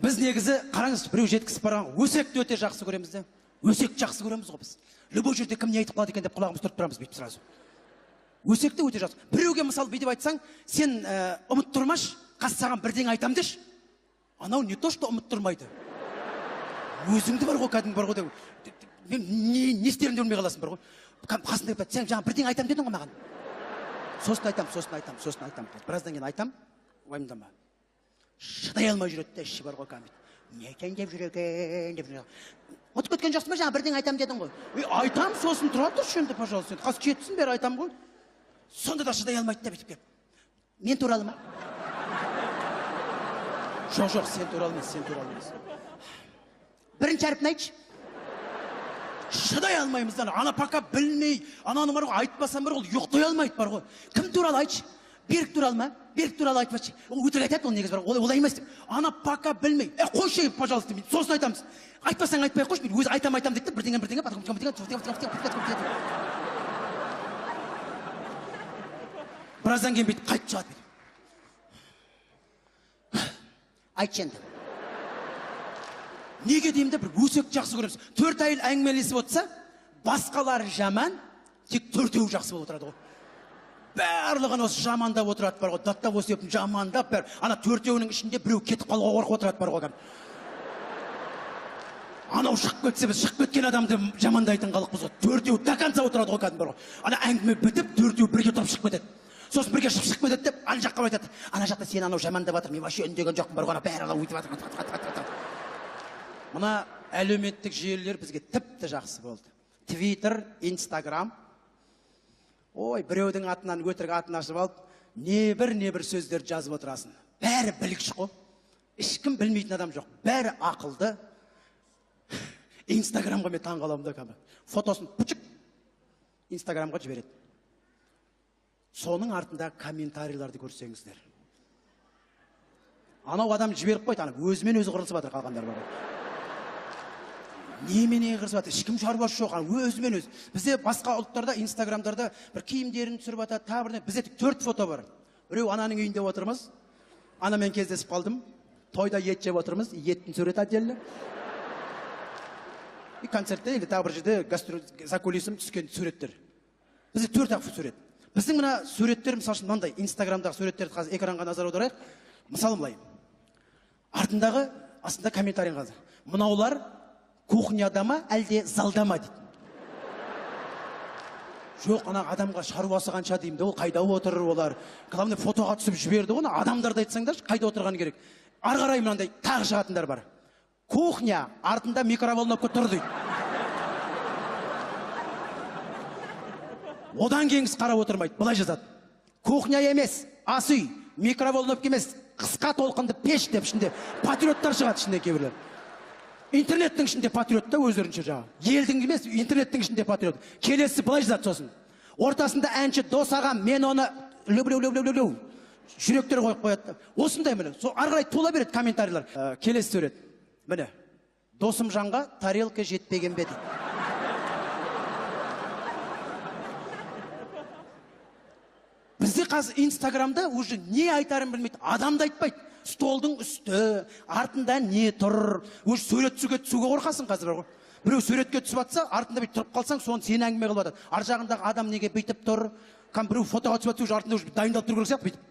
Біз негізі, қараңыз, біреу жеткісіп барған, өсекті өте жақсы көреміз де. Өсекті жақсы көреміз ғой біз. Любой жерде кім не айтып қалады екен деп құлағымыз тұрып тұрамыз бүйтіп сразу. Өсекті өте жақсы. Біреуге мысалы бүйтіп айтсаң, сен ұмыт тұрмаш, қазір саған бірдеңе айтам деш. Анау не то, что ұмыт тұрмайды. Өзіңді бар ғой, кәдімгі бар ғой. Не істерімді білмей қаласың бар ғой. Қасында айтады, сен жаңа бірдеңе айтам дедің ғой маған. Сосын айтам. Біраздан кейін айтам, уайымдама. Шыдай алмай жүреді де, іші бар ғой кәмет. Не екен деп жүр екен деп жүр. Ұтып кеткен жақсы ма, жаңа бірдеңе айтам дедің ғой. Айтам, сосын тұра тұршы енді, пожалуйста. Қазір жетсін бері айтам ғой. Сонда да шыдай алмайды да бүйтіп келіп. Мен туралы ма? Жоқ, сен туралы емес. Бірінші әріпін айтшы. Шыдай алмаймыз, ана пока білмей, ананы бар ғой, айтпасам бар ғой, ұйықтай алмайды бар ғой. Кім туралы айтшы? Берік туралы ма? Берік туралы айтпашы. Ол өтірік айтады, ол негіз бар ғой, олай емес деп. Ана пока білмей, қойшы, пожалуйста, сосын айтамыз. Айтпасаң айтпай қойшы, өзі айтам дейді, бірдеңе, біраздан кейін бүйтіп қайтып шығады. Айтшы енді. Неге деймін де бір өсек жақсы көреміз. 4 әйел әңгімелесіп отырса, басқалары жаман, тек 4-еу жақсы болып отырады ғой. Барлығын осы жамандап отырады бар ғой. Даттап өсетін жамандап бәр. Ана 4-еуінің ішінде біреу кетіп қалуға қорқып отырады бар ғой. Анау шығып кетсе, біз шығып кеткен адамды жамандайтын қалықпыз ғой. 4-еу до конца отырады ғой кәдімгі бар ғой. Ана әңгіме бітіп, 4-еу бірге тұрып шығып кетеді. Сосын бірге шығып кетеді деп, ана жаққа айтады. Ана жақта сен анау жамандап жатыр, мен вообще үндеген жоқпын бар ғой, бәрі өйтіп жатыр. Мына әлеуметтік желілер бізге тіпті жақсы болды. Твиттер, Инстаграм. Ой, біреудің атынан өтірік атын ашып алып, небір сөздер жазып отырасың. Бәрі білгіш қой. Ешкім білмейтін адам жоқ. Бәрі ақылды. Инстаграмға мен таң қаламын да кәмі. Фотосын пұчық Инстаграмға жібереді. Соның артында комментарийларды көрсеңіздер. Анау адам жіберіп қойды, өзімен өзі қырылысып жатыр қалғандар бар. Немене қырылысып жатыр, ешкім шаруасы жоқ, өзімен өзі. Бізде басқа ұлттарда, инстаграмдарда бір киімдерін түсіріп жатады, тағы бізде 4 фото бар. Біреу ананың үйінде отырмыз, анамен кездесіп қалдым, тойда ет жеп отырмыз, еттің суреті отдельно. И концертте, или тағы бір жерде закулисім түскен суреттер. Бізде 4 сурет. Біздің мына суреттер, мысалы үшін мынандай, инстаграмдағы суреттерді қазір экранға назар аударайық. Мысалы былай. Артындағы, астында комментарий қазір. Мынаулар кухняда ма, әлде залда ма дейді. Жоқ, ана адамға шаруасы қанша деймді, ол қайда отыр олар. Главное, фотоға түсіп жіберді ғой, адамдарды айтсаңдар, қайда отырғаны керек. Арғарай мынандай тағы шығатындар бар. Кухня, артында микроволновка тұр дейді. Одан кеңіз қарап отырмайды, бұлай жазады. Кухня емес, ас үй, микроволновка емес, қысқа толқынды пеш деп ішінде патриоттар шығады ішінде кейбірлер. Интернеттің ішінде патриот та өздерінше жағы. Елдің емес, интернеттің ішінде патриот. Келесі бұлай жазады сосын. Ортасында әнші дос ағам, мен оны люблю. Жүректер қойып қояды. Осындай міне, арғарай тола береді комментарийлар. Келесі сурет. Міне, досым жанға тарелка жетпеген бе дейді. Бізде қазір инстаграмда уже не айтарын білмейді, адамды айтпайды. Столдың үсті, артында не тұр, уже сурет түсуге қорқасың қазір бар ғой. Біреу суретке түсіп атса, артында бүйтіп тұрып қалсаң, соны сені әңгіме қылып атады. Ар жағындағы адам неге бүйтіп тұр, біреу фотоға түсіп атса, артында уже дайындалып тұру керек сияқты бүйтіп.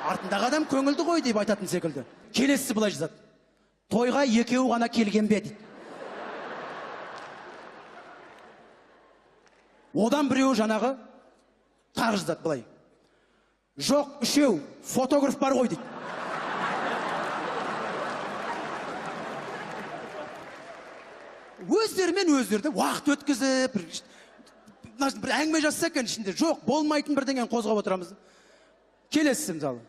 Артындағы адам көңілді ғой деп айтатын секілді. Келесі былай жазады. Тойға екеуі ғана келген бе дейді. Одан біреу жанағы тағы жазады былай. Жоқ, үшеу, фотограф бар ғой дейді. Өздерімен өздерді уақыт өткізіп, бір әңгіме жазса екен ішінде. Жоқ, болмайтын бірдеңені қозғап отырамыз. Келесі мысалы.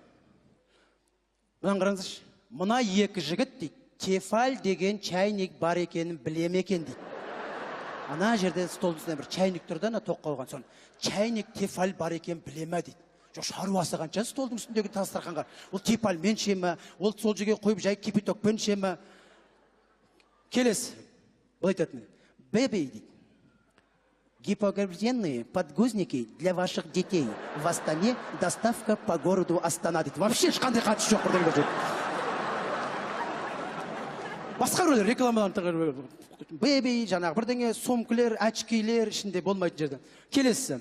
Мынаны қараңызшы. Мына екі жігіт дейді, тефаль деген чайник бар екенін білем екен дейді. Ана жерде столдың үстінде бір чайник тұрды, ана тоқ қойған соң. Чайник тефаль бар екен білеме дейді. Жоқ, шаруасы қанша столдың үстіндегі дастарханға. Ол тефальмен ше ме, ол сол жерге қойып жай кипятокпен ше ме. Келесі. Бұл айтатын. Бэби дейді. Гипоаллергенные подгузники для ваших детей. В Астане доставка по городу Астана дейді. Вообще ешқандай қатысы жоқ бірдеңе жоқ. басқа біреулер рекламаларын бэби, жаңағы бірдеңе, сомкілер, очкилер ішінде болмайтын жерде. Келесі,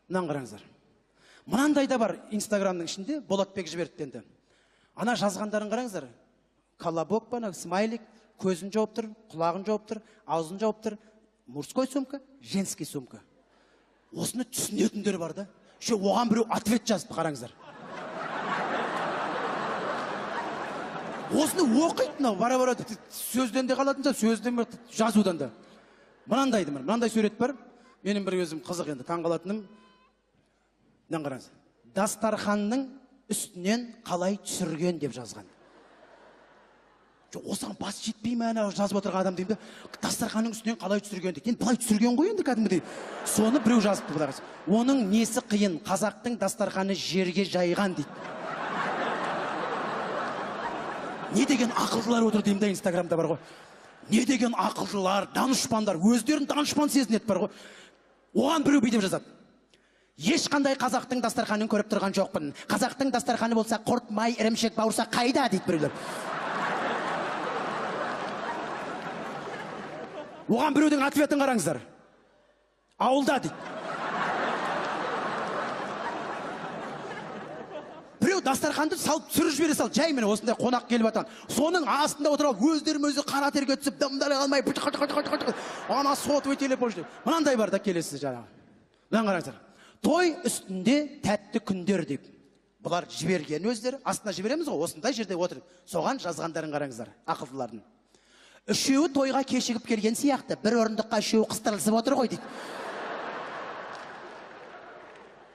мынаны қараңыздар. Мынандай да бар Инстаграмның ішінде, Болатбек жіберді енді. Ана жазғандарын қараңыздар. Колобок па, смайлик, көзін жауып тұр, құлағын жауып тұр, аузын жауып тұр. Мужской сумка, женский сумка. Осыны түсінетіндер бар да. Оған біреу ответ жазып қараңыздар. Осыны оқиды, бара-бара сөзден де қалатын, сөзден жазудан да. Мынандай сурет бар. Менің бір өзім қызық енді, таң қалатыным. Мынаны қараңыз. Дастарханның үстінен қалай түсірген деп жазған. Осыған бас жетпей ме жазып отырған адам деймін да, дастарханның үстінен қалай түсірген дейді. Енді былай түсірген ғой енді кәдімгідей. Соны біреу жазыпты бұлар. Оның несі қиын, қазақтың дастарханы жерге жайған дейді. Не деген ақылдылар отыр деймін да, Инстаграмда бар ғой. Не деген ақылдылар, данышпандар, өздерін данышпан сезінеді бар ғой. Оған біреу бүйтіп жазады. Ешқандай қазақтың дастарханын көріп тұрған жоқпын. Қазақтың дастарханы болса, құрт, май, ірімшік, бауырсақ қайда дейді біреулер. Оған біреудің ответін қараңыздар. Ауылда дейді. Біреу дастарханды салып түсіріп жібере сал, жай міне осындай қонақ келіп жатқан. Соның астында отырып, өздерім өзі қара терге түсіп, дымдары қалмай, ана сот өтелеп болып жүр. Мынандай бар да келесі жаңағы. Мынаны қараңыздар. Той үстінде тәтті күндер деп. Бұлар жіберген өздері, астына жібереміз ғой, осындай жерде отырып. Соған жазғандарын қараңыздар, ақылдылардың. Үшеуі тойға кешігіп келген сияқты, бір орындыққа үшеуі қыстырылысып отыр ғой дейді.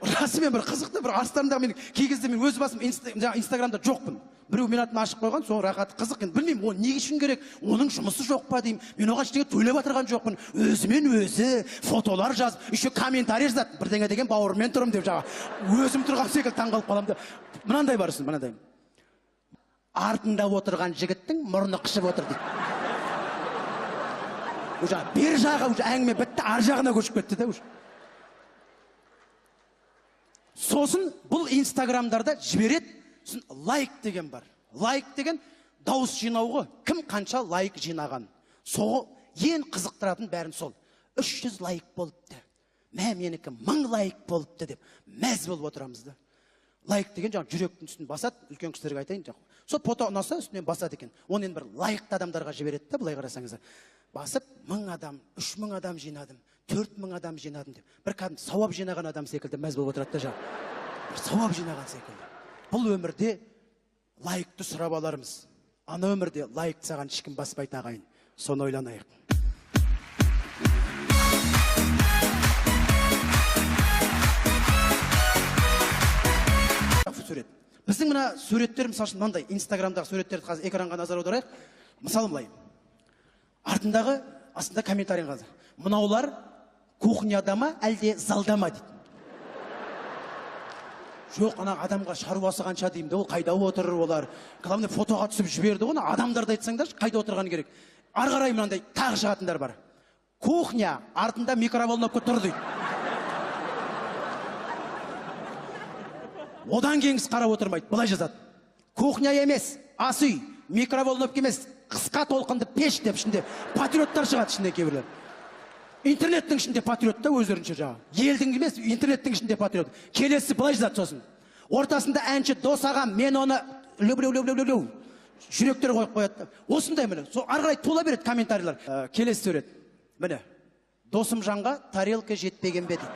Расымен бір қызықты, бір арыстарымдағы мен кей кезде мен өз басым Инстаграмда жоқпын. Біреу мен атын ашып қойған, соң рақаты қызық. Білмеймін, ол не үшін керек, оның жұмысы жоқ па деймін. Мен оған ештеңе төлеп отырған жоқпын. Өзімен өзі фотолар жазып, еще комментарий жазады. Бірдеңе деген бауырыммен тұрым деп жаңа. Өзім тұрған секілді таңғалып қаламын да. Мынандай барсын, мынандай. Артында отырған жігіттің мұрны қышып отыр дейді. Бер жағы әңгіме бітті, ар жағына көшіп кетті да. Сосын бұл Инстаграмдарда жібереді, лайк деген бар. Лайк деген дауыс жинауғы, кім қанша лайк жинаған. Соғы ең қызықтыратын бәрін сол. 300 лайк болыпты. Менікі 1000 лайк болыпты деп мәз болып отырамыз да. Лайк деген жаңа жүректің үстін басады, үлкен кісілерге айтайын. Сол фото ұнаса үстінен басады екен. Оны енді бір лайкты адамдарға жібереді да, былай қарасаңыз. Басып 1000 адам, 3000 адам жинадым, 4000 адам жинадым деп. Бір кәдімгі сауап жинаған адам секілді мәз болып отырады да жаңа. Бір сауап жинаған секілді. Бұл өмірде лайкты сұрап алармыз. Ана өмірде лайкты саған ешкім баспайды ағайын. Соны ойланайық. Біздің мына суреттер, мысалы үшін мынандай Инстаграмдағы суреттерді қазір экранға назар аударайық. Мысалы былай. Артындағы астында комментарий қазір. Мынаулар кухняда ма, әлде залда ма дейді. Жоқ, ана адамға шаруасы қанша деймін, ол қайда отыр олар. Главное фотоға түсіп жіберді ғой, адамдарды айтсаңдар, қайда отырғаны керек. Ары қарай мынандай тағы шығатындар бар. Кухня артында микроволновка тұр дейді. Одан кеңіс қарап отырмайды, былай жазады. Кухня емес, ас үй, микроволновка емес, қысқа толқынды пеш деп ішінде патриоттар шығады ішінде кейбіреулер. Интернеттің ішінде патриот та өздерінше жаңа. Елдің емес, интернеттің ішінде патриот. Келесі былай жазады сосын. Ортасында әнші дос ағам, мен оны löp жүректер қойып қояды. Осындай міне. Сол ары қарай тола береді комментарийлер. Келесі сурет. Міне. Досым жанға тарелка жетпеген бе дейді.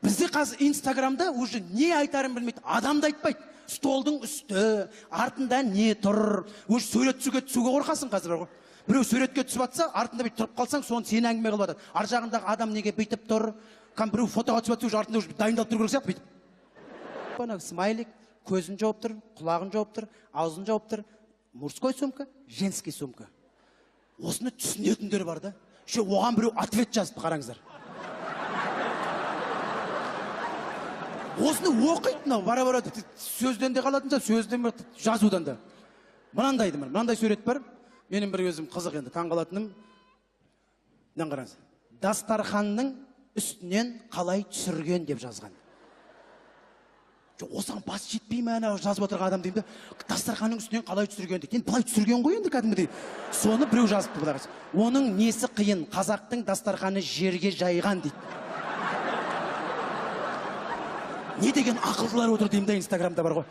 Бізде қазір Инстаграмда уже не айтарын білмейді. Адамды айтпайды. Столдың үсті, артында не тұр. Уже сурет түсуге қорқасың қазір ғой. Біреу суретке түсіп атса, артында бүйтіп тұрып қалсаң, соны сен әңгіме қылып жатады. Ар жағындағы адам неге бүйтіп тұр? Біреу фотоға түсіп атса, артында уже дайындалып тұру керек сияқты бүйтіп. Смайлик, көзін жауып тұр, құлағын жауып тұр, аузын жауып тұр. Мужской сумка, женский сумка. Осыны түсінетіндер бар да. Оған біреу ответ жазып қараңыздар. Осыны оқиды, бара-бара сөзден де қалатын, сөзден жазудан да. Мынандай сурет бар. Менің бір өзім қызық енді, таң қалатыным. Мынаны қараңыз. Дастарханның үстінен қалай түсірген деп жазған. осыған бас жетпей ме ана жазып отырған адам деймін да, дастарханның үстінен қалай түсірген дейді. Енді былай түсірген ғой енді кәдімгідей. Соны біреу жазыпты былай. Оның несі қиын, қазақтың дастарханы жерге жайған дейді. Не деген ақылдылар отыр деймін да, Инстаграмда бар ғой.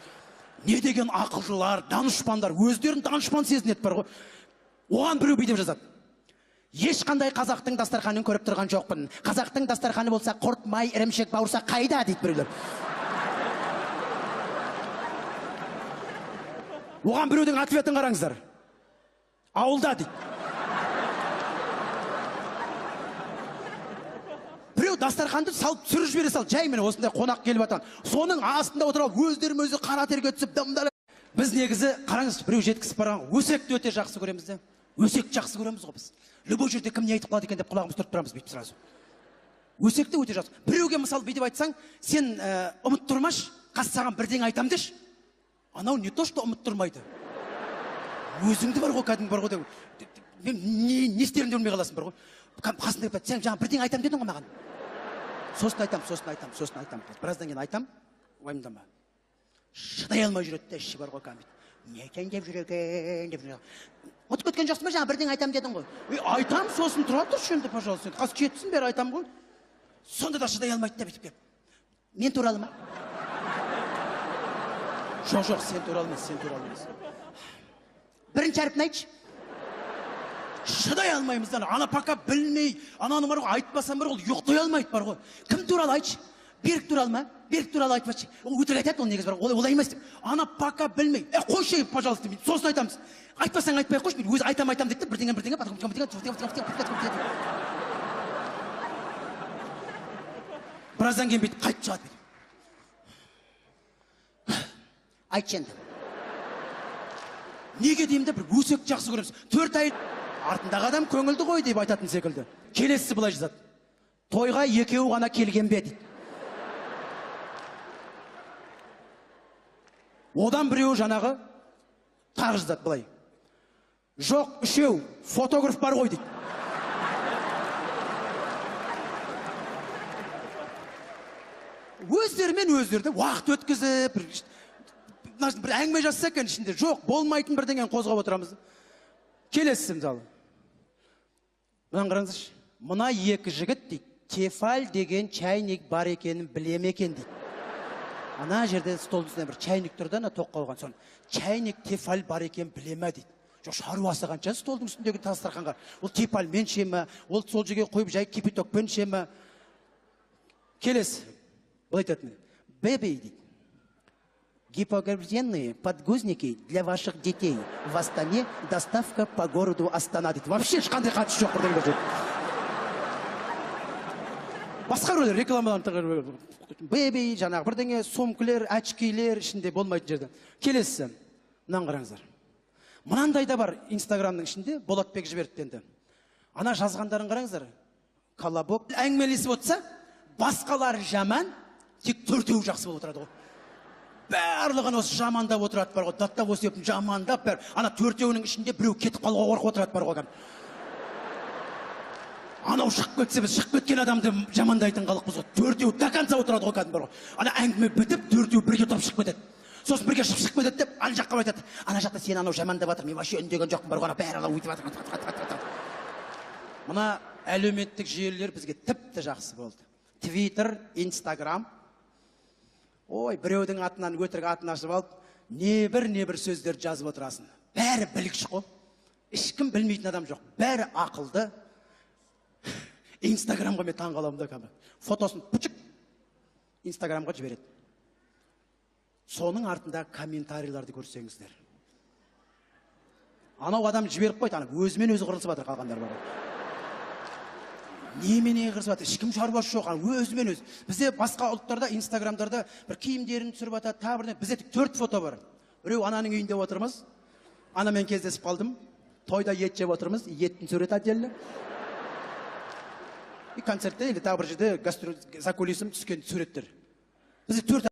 Не деген ақылдылар, данышпандар, өздерін данышпан сезінеді бар ғой. Оған біреу бүйтіп жазады. Ешқандай қазақтың дастарханын көріп тұрған жоқпын. Қазақтың дастарханы болса, құрт, май, ірімшік, бауырсақ қайда дейді біреулер. Оған біреудің ответін қараңыздар. Ауылда дейді. Біреу дастарханды салып түсіріп жібере сал, жай міне осындай қонақ келіп жатқан. Соның астында отырып, өздерім өзі қара терге түсіп, дымдар. Біз негізі қараңыз, біреу жеткізіп барған өсекті өте жақсы көреміз де. Өсекті жақсы көреміз ғой біз. Любой жерде кім не айтып қалады екен деп құлағымыз тұрып тұрамыз бүйтіп сразу. Өсекті өте жақсы. Біреуге мысалы бүйтіп айтсаң, сен ұмыт тұрмаш, қазір саған бірдеңе айтам деші. Анау не то, что ұмыт тұрмайды. Өзіңді бар ғой, кәдімгі бар ғой. Не істерімді білмей қаласың бар ғой. Қасында айтады, сен жаңа бірдеңе айтам дедің ғой маған. Сосын айтам. Біраздан кейін айтам, уайымдама. Шыдай алмай жүреді де, іші бар ғой кәмет. Не екен деп жүреген деп жүрген. Ұтып кеткен жоқсың ба, жаңа бірдеңе айтам дедің ғой. Айтам, сосын тұра тұршы енді, пожалуйста. Қазір кетсін бері айтам ғой. Сонда да шыдай алмайды да бүйтіп кеп. Мен туралы ма? Жоқ, сен туралы емес. Бірінші әріпін айтшы. Шыдай алмаймыз да, ана пока білмей, ананы бар ғой, айтпасам бар ғой, ұйықтай алмайды бар ғой. Кім туралы айтшы? Берік туралы ма? Берік туралы айтпашы. Ол өтірік айтады, ол негіз бар ғой, олай емес деп. Ана пока білмей, қойшы, пожалуйста, сосын айтамыз. Айтпасаң айтпай қойшы, өзі айтам дейді, бірдеңе, біраздан кейін бүйтіп қайтып шығады. Айтшы енді. Неге деймін де, бір өсек жақсы көреміз. 4 ай артындағы адам көңілді ғой деп айтатын секілді. Келесі былай жазады. Тойға екеуі ғана келген бе дейді. Одан біреуі жаңағы тағы жазады былай. Жоқ, 3, фотограф бар ғой дейді. Өздерімен уақыт өткізіп, бір әңгіме жазса екен ішінде, жоқ, болмайтын бірдеңені қозғап отырамыз. Келесі мысалы. Мынаны қараңызшы. Мына екі жігіт дейді, Тефаль деген чайник бар екенін білем екен дейді. Ана жерде столдың үстінде бір чайник тұрды, ана тоқ қалған соң. Чайник Тефаль бар екен білеме дейді. Жоқ, шаруасы қанша столдың үстіндегі дастарханға. Ол Тефальмен ше ме, ол сол жерге қойып жай кипятокпен ше ме. Келесі. Ол айтады, бэби дейді. Гипоаллергенные подгузники для ваших детей. В Астане доставка по городу Астана дейді. Вообще ешқандай қатысы жоқ бірдеңе жоқ. Басқа рөлер рекламаларын бэби, жаңағы бірдеңе сомкілер, очкилер ішінде болмайтын жерде. Келесі. Мынаны қараңыздар. Мынандай да бар Инстаграмның ішінде, Болатбек жіберді енді. Ана жазғандарын қараңыздар. Колобок әңгімелесіп отырса, басқалар жаман, тек 4-еу жақсы болып отырады ғой. Барлығын осы жамандап отырады бар ғой, даттап өсетін жамандап бәр. Ана 4-еуінің ішінде біреу кетіп қалуға қорқып отырады бар ғой. Анау шығып кетсе, біз шығып кеткен адамды жамандайтын халықпыз ғой. 4-еу до конца отырады ғой кәдімгі бар ғой. Ана әңгіме бітіп, 4-еу бірге тұрып шығып кетеді. Сосын бірге шығып кетеді деп, ана жаққа айтады. Ана жақта сен анау жамандап жатыр, мен вообще үндеген жоқпын бар ғой, бәрі ала өйтіп жатыр. Мына әлеуметтік желілер бізге тіпті жақсы болды. Твиттер, Инстаграм. Ой, біреудің атынан өтірік атын ашып алып, небір сөздер жазып отырасың. Бәрі білікші ғой. Ешкім білмейтін адам жоқ. Бәрі ақылды. Инстаграмға мен таң қаламын да кәмі. Фотосын пүчік Инстаграмға жібереді. Соның артында комментарийларды көрсеңіздер. Анау адам жіберіп қойды, өзімен өзі қырылысып жатыр қалғандар бар. Немене қырылысып жатыр? Ешкім шаруасы жоқ, өзімен өзі. Бізде басқа ұлттарда, Инстаграмдарда бір киімдерін түсіріп жатады, тағы бір. Бізде 4 фото бар. Біреу ананың үйінде отырмыз. Анамен кездесіп қалдым. Тойда ет жеп отырмыз, еттің суреті отдельно. И концертте или тағы бір жерде за кулисім түскен суреттер. Бізде 4